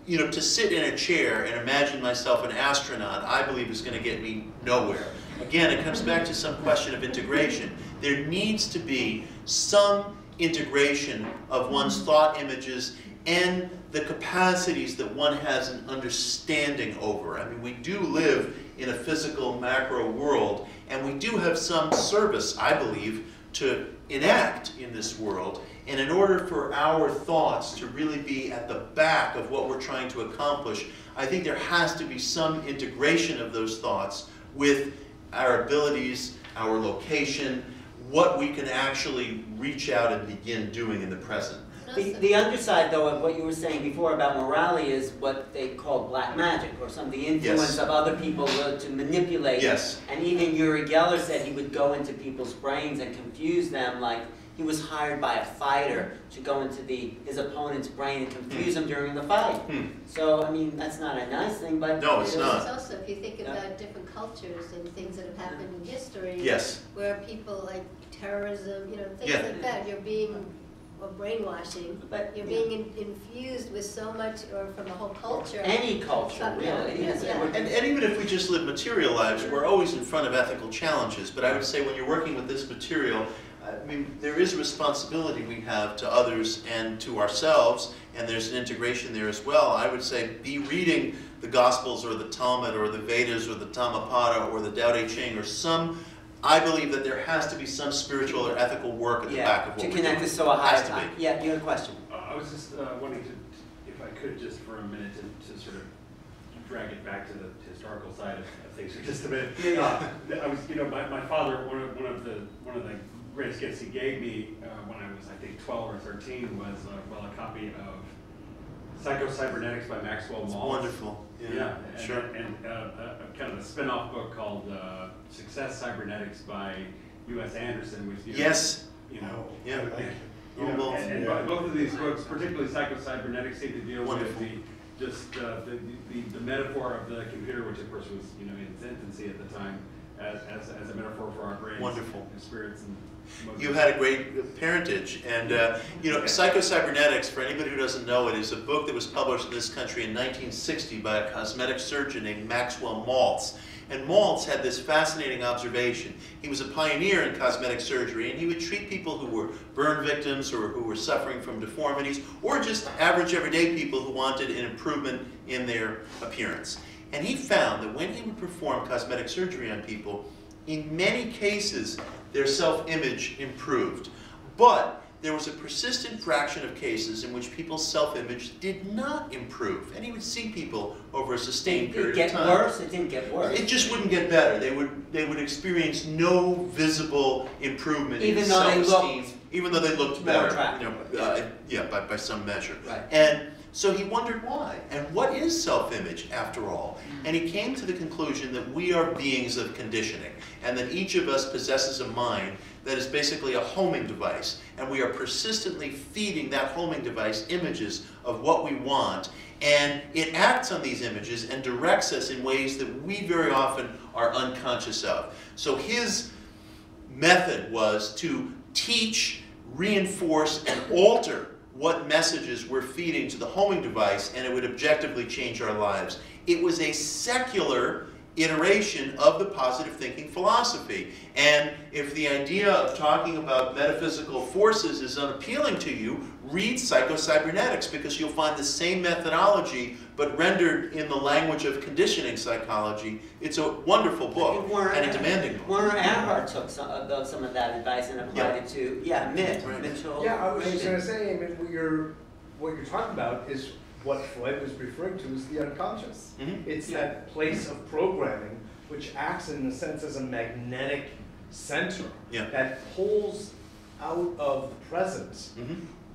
you know, to sit in a chair and imagine myself an astronaut, I believe is going to get me nowhere. Again, it comes back to some question of integration. There needs to be some integration of one's thought images and the capacities that one has an understanding over. I mean, we do live in a physical macro world, and we do have some service, I believe, to enact in this world. And in order for our thoughts to really be at the back of what we're trying to accomplish, I think there has to be some integration of those thoughts with our abilities, our location, what we can actually reach out and begin doing in the present.
The underside, though, of what you were saying before about morality is what they call black magic, or some of the influence of other people to manipulate.
Yes.
And even Uri Geller said he would go into people's brains and confuse them, like he was hired by a fighter to go into his opponent's brain and confuse him during the fight. So, I mean, that's not a nice thing, but...
No, it's not.
It's also, if you think about different cultures and things that have happened in history, where people like terrorism, you know, things like that, you're being... or brainwashing, but you're being infused with so much, or from a whole culture.
Any culture, really.
And even if we just live material lives, we're always in front of ethical challenges. But I would say when you're working with this material, I mean, there is a responsibility we have to others and to ourselves, and there's an integration there as well. I would say be reading the Gospels or the Talmud or the Vedas or the Dhammapada or the Tao Te Ching or some. I believe that there has to be some spiritual or ethical work at the back of what we're doing.
To connect this so a higher
time.
Yeah, you had a question.
I was just wanting to, if I could, just for a minute, to sort of drag it back to the historical side of things for just a minute. I was, you know, my father, one of the greatest gifts he gave me when I was, I think, 12 or 13 was a copy of Psycho-Cybernetics by Maxwell Maltz.
Wonderful.
Yeah, and kind of a spin-off book called Success Cybernetics by U.S. Anderson, which and both of these books, particularly Psycho-Cybernetics, seem to deal with the metaphor of the computer, which of course was in its infancy at the time, as a metaphor for our brains, and spirits and.
You had a great parentage, and Psycho-Cybernetics, for anybody who doesn't know it, is a book that was published in this country in 1960 by a cosmetic surgeon named Maxwell Maltz. And Maltz had this fascinating observation. He was a pioneer in cosmetic surgery, and he would treat people who were burn victims or who were suffering from deformities, or just average everyday people who wanted an improvement in their appearance. And he found that when he would perform cosmetic surgery on people, in many cases, their self-image improved. But there was a persistent fraction of cases in which people's self-image did not improve. And he would see people over a sustained period of time.
It didn't get worse.
It just wouldn't get better. They would experience no visible improvement in self-esteem, even though they looked better, by some measure.
Right.
And so he wondered why, and what is self-image after all? And he came to the conclusion that we are beings of conditioning, and that each of us possesses a mind that is basically a homing device, and we are persistently feeding that homing device images of what we want, and it acts on these images and directs us in ways that we very often are unconscious of. So his method was to teach, reinforce, and alter what messages we're feeding to the homing device, and it would objectively change our lives. It was a secular iteration of the positive thinking philosophy. And if the idea of talking about metaphysical forces is unappealing to you, read Psycho-Cybernetics, because you'll find the same methodology, but rendered in the language of conditioning psychology. It's a wonderful book, and a demanding book.
Werner Erhard took some of that advice and applied it to, Mitchell.
Yeah, I was just going to say, I mean, what you're talking about is what Freud was referring to as the unconscious. It's that place of programming which acts in a sense as a magnetic center that pulls out of the present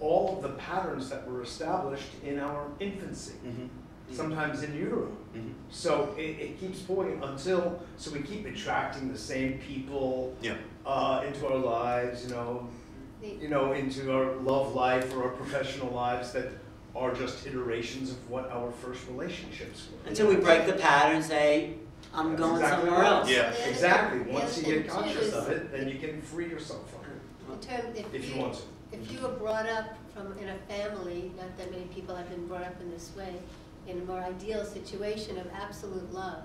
all of the patterns that were established in our infancy. sometimes in utero. So it keeps pulling until, so we keep attracting the same people into our lives, into our love life or our professional lives that are just iterations of what our first relationships were.
Until we break the pattern and say, I'm going somewhere else.
Yeah.
Exactly. Once you get conscious of it, then you can free yourself from it. If you want to.
If you were brought up in a family, not that many people have been brought up in this way, in a more ideal situation of absolute love,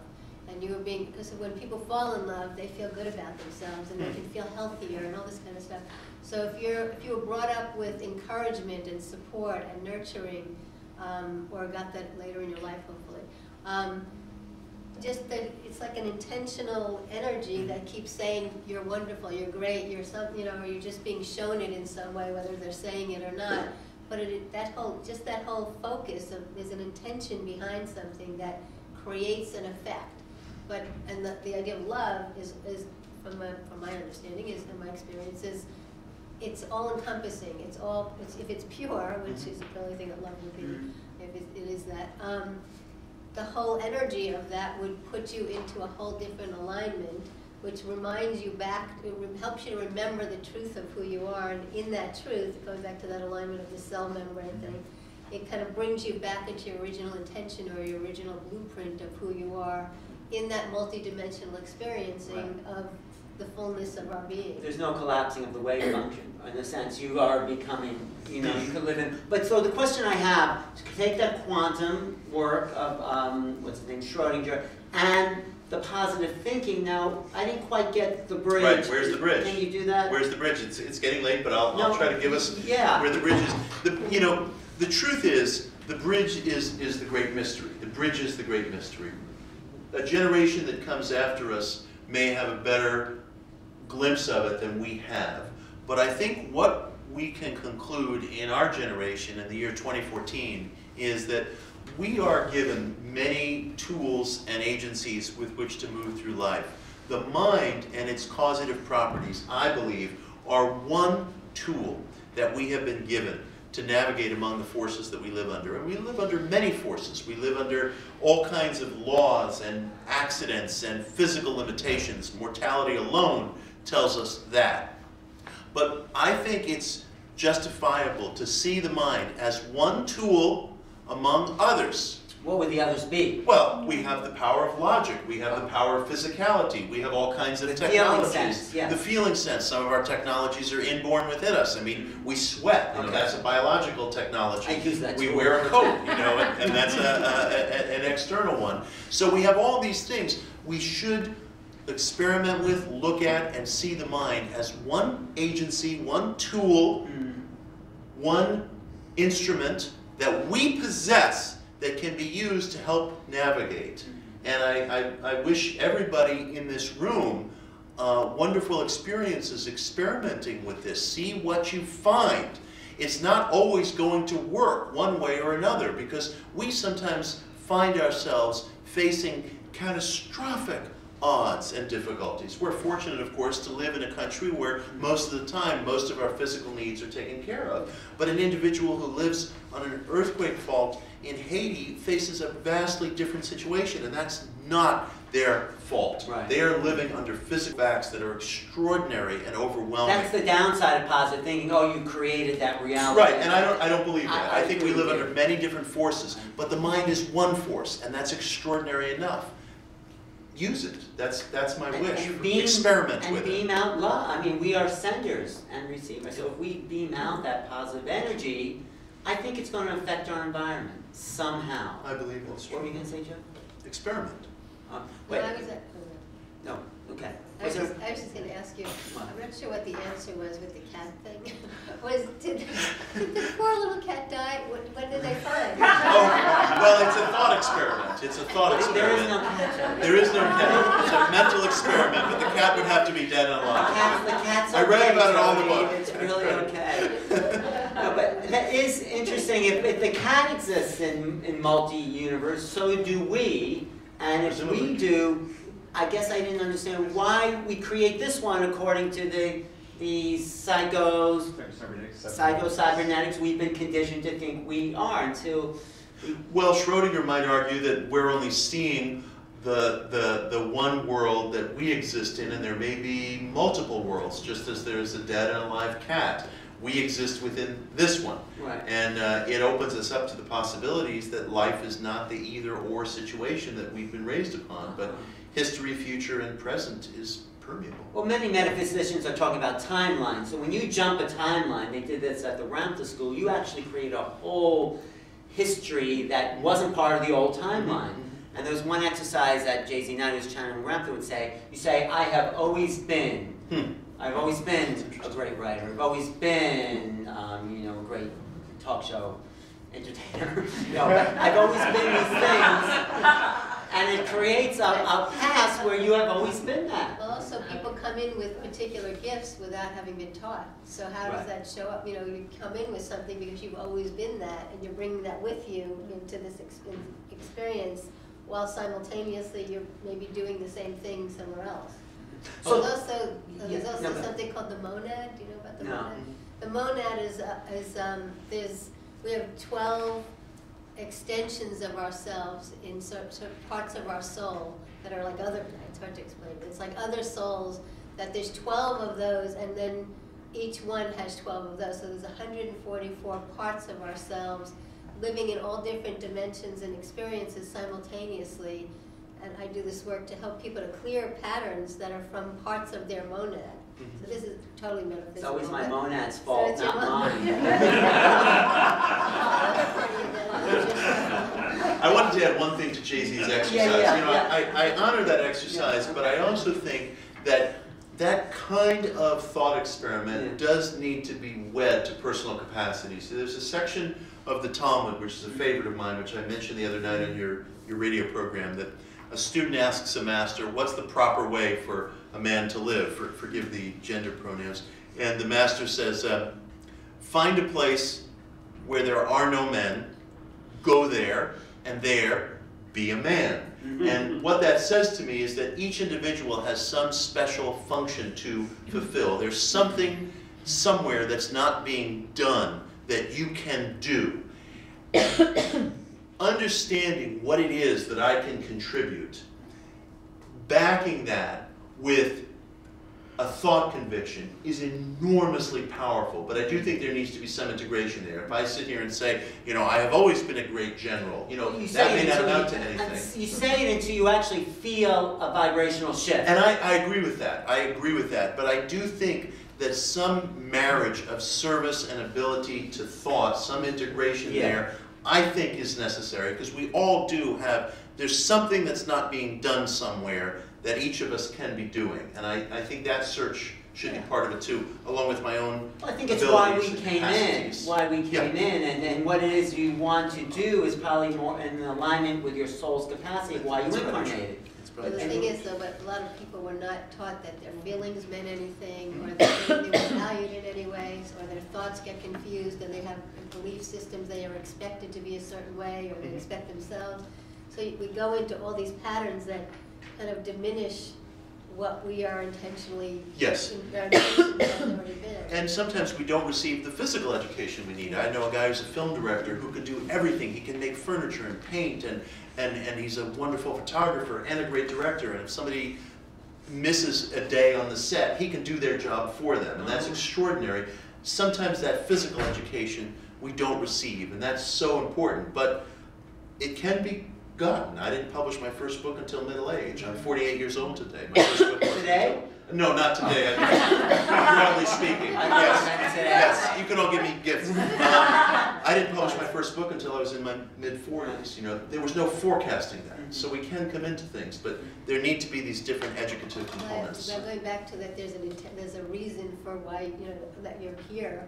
and you were because when people fall in love, they feel good about themselves and they can feel healthier and all this kind of stuff. So if you were brought up with encouragement and support and nurturing, or got that later in your life, hopefully, just that it's like an intentional energy that keeps saying you're wonderful, you're great, you're something, or you're just being shown it in some way, whether they're saying it or not. But that whole focus there's an intention behind something that creates an effect. And the idea of love is from my understanding, and my experience is, it's all encompassing. If it's pure, which is the only thing that love would be, if it is that. The whole energy of that would put you into a whole different alignment, which reminds you back, it helps you to remember the truth of who you are, and in that truth, it goes back to that alignment of the cell membrane thing, it kind of brings you back into your original intention or your original blueprint of who you are in that multidimensional experiencing of the fullness of our being.
There's no collapsing of the wave function. In a sense, you are becoming, you can live in. But so the question I have, take that quantum work of, what's his name, Schrodinger, and the positive thinking. Now, I didn't quite get the bridge.
Right, where's the bridge?
Can you do that?
Where's the bridge? It's getting late, but I'll try to give us where the bridge is. The truth is, the bridge is the great mystery. The bridge is the great mystery. A generation that comes after us may have a better glimpse of it than we have. But I think what we can conclude in our generation in the year 2014 is that we are given many tools and agencies with which to move through life. The mind and its causative properties, I believe, are one tool that we have been given to navigate among the forces that we live under. And we live under many forces. We live under all kinds of laws and accidents and physical limitations. Mortality alone tells us that. But I think it's justifiable to see the mind as one tool among others.
What would the others be?
Well, we have the power of logic, we have the power of physicality, we have all kinds of technologies.
Feeling sense, yes.
The feeling sense, some of our technologies are inborn within us. I mean, we sweat, that's a biological technology.
I use that
we wear a coat, and that's an external one. So we have all these things. We should experiment with, look at, and see the mind as one agency, one tool, one instrument that we possess that can be used to help navigate. And I wish everybody in this room wonderful experiences experimenting with this. See what you find. It's not always going to work one way or another, because we sometimes find ourselves facing catastrophic odds and difficulties. We're fortunate, of course, to live in a country where most of the time, most of our physical needs are taken care of. But an individual who lives on an earthquake fault in Haiti faces a vastly different situation, and that's not their fault.
Right.
They are living under physical facts that are extraordinary and overwhelming.
That's the downside of positive thinking. Oh, you created that reality.
Right, and I don't believe that. I think we live
with
under many different forces, but the mind is one force, and that's extraordinary enough. Use it. That's my wish. Experiment with it.
And beam out love. I mean, we are senders and receivers. So if we beam out that positive energy, I think it's going to affect our environment somehow.
I believe that's true.
What were you going to say, Joe?
Experiment.
Wait.
No,
okay.
I was just going to ask you, I'm not sure what the answer was with the cat thing. Did the poor little cat die? What did they find?
Well, it's a thought experiment. It's a thought
There is
experiment.
no cat.
There is no cat. It's a mental experiment, but the cat would have to be dead and alive.
The cat's
I read
okay,
about it all in the
Tony.
book.
It's really okay. No, but that is interesting. If the cat exists in multi-universe, so do we. And if we do, I guess I didn't understand why we create this one according to the psycho-cybernetics we've been conditioned to think we are until
Well, Schrodinger might argue that we're only seeing the one world that we exist in, and there may be multiple worlds, just as there's a dead and alive cat. We exist within this one.
Right.
And it opens us up to the possibilities that life is not the either-or situation that we've been raised upon, but history, future, and present is permeable.
Well, many metaphysicians are talking about timelines. So when you jump a timeline, they did this at the Ramtha School, you actually create a whole history that wasn't part of the old timeline. And there was one exercise that J.Z. Knight, who's channeling Ramtha, would say, you say, I have always been. I've always been a great writer. I've always been, you know, a great talk show entertainer. You know, I've always been these things. And it creates a past where you have always been that.
Well, also people come in with particular gifts without having been taught. So how does that show up? You know, you come in with something because you've always been that, and you're bringing that with you into this experience, while simultaneously you're maybe doing the same thing somewhere else.
So
There's also something called the monad. Do you know about the monad? The monad we have 12 extensions of ourselves in certain parts of our soul that are like other, it's hard to explain, it's like other souls, that there's 12 of those, and then each one has 12 of those. So there's 144 parts of ourselves living in all different dimensions and experiences simultaneously. And I do this work to help people to clear patterns that are from parts of their monad. So this is totally metaphysical.
It's always my monad's fault,
So
not mine.
I wanted to add one thing to Jay-Z's exercise. I honor that exercise, but I also think that that kind of thought experiment does need to be wed to personal capacity. So there's a section of the Talmud, which is a favorite of mine, which I mentioned the other night on your radio program, that a student asks a master, what's the proper way for a man to live? Forgive the gender pronouns. And the master says, find a place where there are no men, go there, and there be a man. And what that says to me is that each individual has some special function to fulfill. There's something somewhere that's not being done that you can do. Understanding what it is that I can contribute, backing that with a thought conviction is enormously powerful, but I do think there needs to be some integration there. If I sit here and say, you know, I have always been a great general, you know, that may not amount to anything.
You say it until you actually feel a vibrational shift.
And I agree with that. I agree with that. But I do think that some marriage of service and ability to thought, some integration there, I think is necessary, because we all do have, there's something that's not being done somewhere that each of us can be doing. And I think that search should be part of it too, along with my own
I think it's why we
abilities and
came in.
capacities.
Why we came in, and what it is you want to do is probably more in alignment with your soul's capacity of why you incarnated.
But the thing is, though, but a lot of people were not taught that their feelings meant anything, or that they were valued in any ways, or their thoughts get confused, and they have belief systems they are expected to be a certain way, or they expect themselves. So we go into all these patterns that kind of diminish what we are intentionally.
Yes.
Already been.
And sometimes we don't receive the physical education we need. I know a guy who's a film director who can do everything. He can make furniture and paint, and he's a wonderful photographer and a great director. And if somebody misses a day on the set, he can do their job for them, and that's extraordinary. Sometimes that physical education we don't receive, and that's so important. But it can be gotten. I didn't publish my first book until middle age. I'm 48 years old today. My first book wasn't
Today?
No, not today. Broadly speaking. Yes, you can all give me gifts. I didn't publish my first book until I was in my mid-40s. You know, there was no forecasting that, so we can come into things, but there need to be these different educative components.
But going back to that, there's a reason for why that you're here.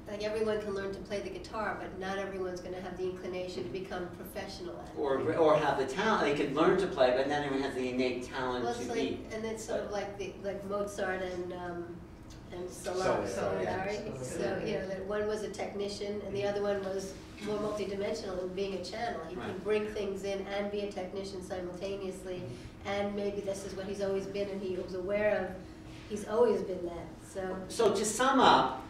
Like everyone can learn to play the guitar, but not everyone's going to have the inclination to become professional at it.
Or have the talent. They could learn to play, but not everyone has the innate talent
Well,
to
it's
be.
and it's sort of like Mozart and Solari. So that one was a technician, and the other one was more multidimensional in being a channel. He can bring things in and be a technician simultaneously, and maybe this is what he's always been, and he was aware of. He's always been that. So
to sum up,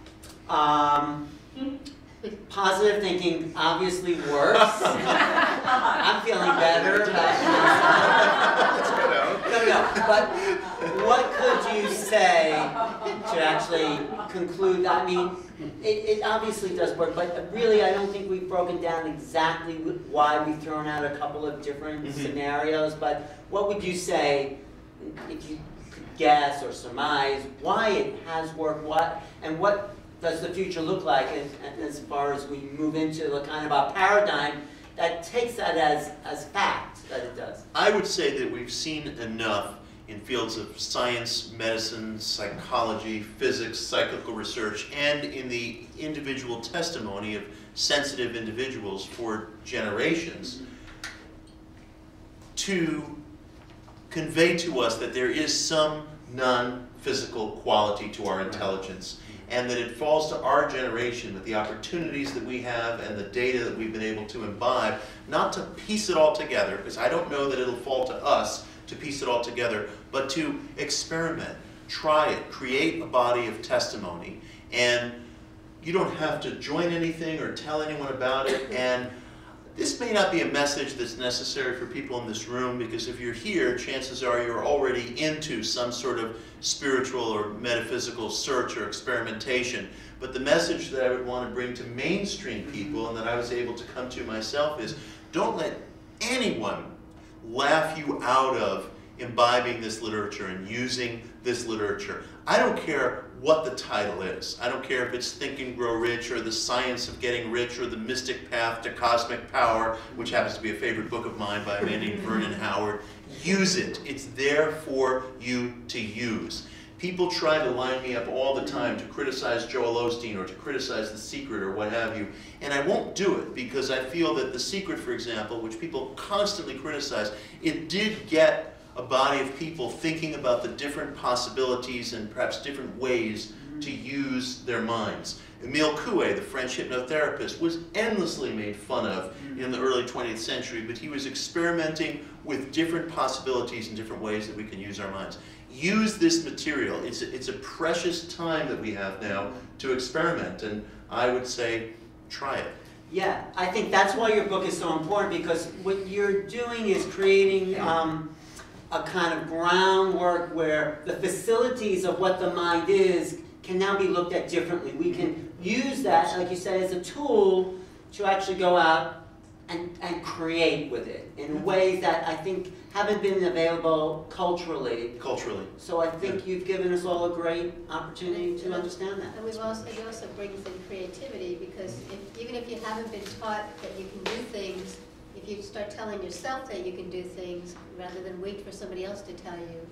positive thinking obviously works. I'm feeling better about No, but what could you say to actually conclude? I mean, it obviously does work, but really I don't think we've broken down exactly why we've thrown out a couple of different scenarios, but what would you say, if you could guess or surmise, why it has worked, and what does the future look like as far as we move into the kind of a paradigm that takes that as fact that it does?
I would say that we've seen enough in fields of science, medicine, psychology, physics, psychical research, and in the individual testimony of sensitive individuals for generations to convey to us that there is some non-physical quality to our intelligence, and that it falls to our generation with the opportunities that we have and the data that we've been able to imbibe, not to piece it all together, because I don't know that it'll fall to us to piece it all together, but to experiment, try it, create a body of testimony, and you don't have to join anything or tell anyone about it, and this may not be a message that's necessary for people in this room, because if you're here, chances are you're already into some sort of spiritual or metaphysical search or experimentation. But the message that I would want to bring to mainstream people, and that I was able to come to myself, is don't let anyone laugh you out of imbibing this literature and using this literature. I don't care what the title is. I don't care if it's Think and Grow Rich, or The Science of Getting Rich, or The Mystic Path to Cosmic Power, which happens to be a favorite book of mine by a man named Vernon Howard. Use it. It's there for you to use. People try to line me up all the time to criticize Joel Osteen or to criticize The Secret or what have you, and I won't do it, because I feel that The Secret, for example, which people constantly criticize, it did get a body of people thinking about the different possibilities and perhaps different ways to use their minds. Emile Coué, the French hypnotherapist, was endlessly made fun of in the early 20th century, but he was experimenting with different possibilities and different ways that we can use our minds. Use this material. It's a precious time that we have now to experiment, and I would say try it.
Yeah, I think that's why your book is so important, because what you're doing is creating a kind of groundwork where the facilities of what the mind is can now be looked at differently. We can use that, like you said, as a tool to actually go out and create with it in ways that I think haven't been available culturally. So I think you've given us all a great opportunity to understand that.
And it also brings in creativity, because even if you haven't been taught that you can do things, if you start telling yourself that you can do things rather than wait for somebody else to tell you,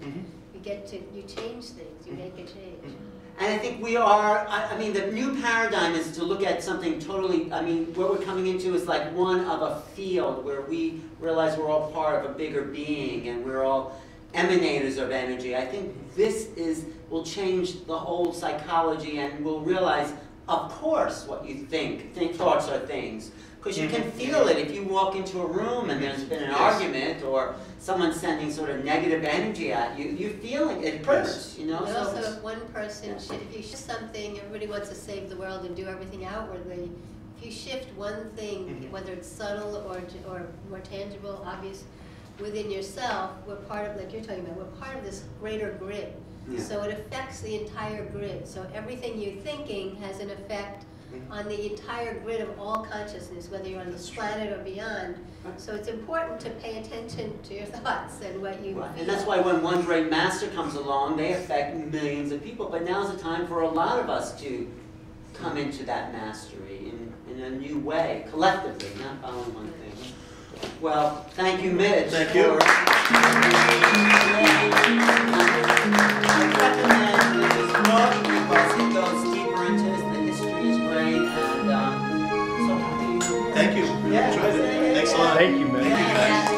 you change things, you make a change.
And I think we are, I mean, the new paradigm is to look at something totally, I mean, what we're coming into is like one of a field where we realize we're all part of a bigger being and we're all emanators of energy. I think this will change the whole psychology, and we'll realize, of course, what you think thoughts are things. Because you can feel it if you walk into a room and there's been an argument or someone sending sort of negative energy at you, you feel it, it hurts, you know?
But also if one person, if you shift something, everybody wants to save the world and do everything outwardly. If you shift one thing, whether it's subtle or more tangible, obvious, within yourself, we're part of, like you're talking about, we're part of this greater grid. Yeah. So it affects the entire grid. So everything you're thinking has an effect on the entire grid of all consciousness, whether you're on this planet or beyond. So it's important to pay attention to your thoughts and what you feel.
And that's why when one great master comes along, they affect millions of people. But now's the time for a lot of us to come into that mastery in a new way, collectively, not following one thing. Well, thank you, Mitch.
Thank you.
I recommend this book because it goes deeper into this. The history is great, and so happy.
Thank you.
Yeah.
Thanks a lot.
Thank you, man.
Yeah.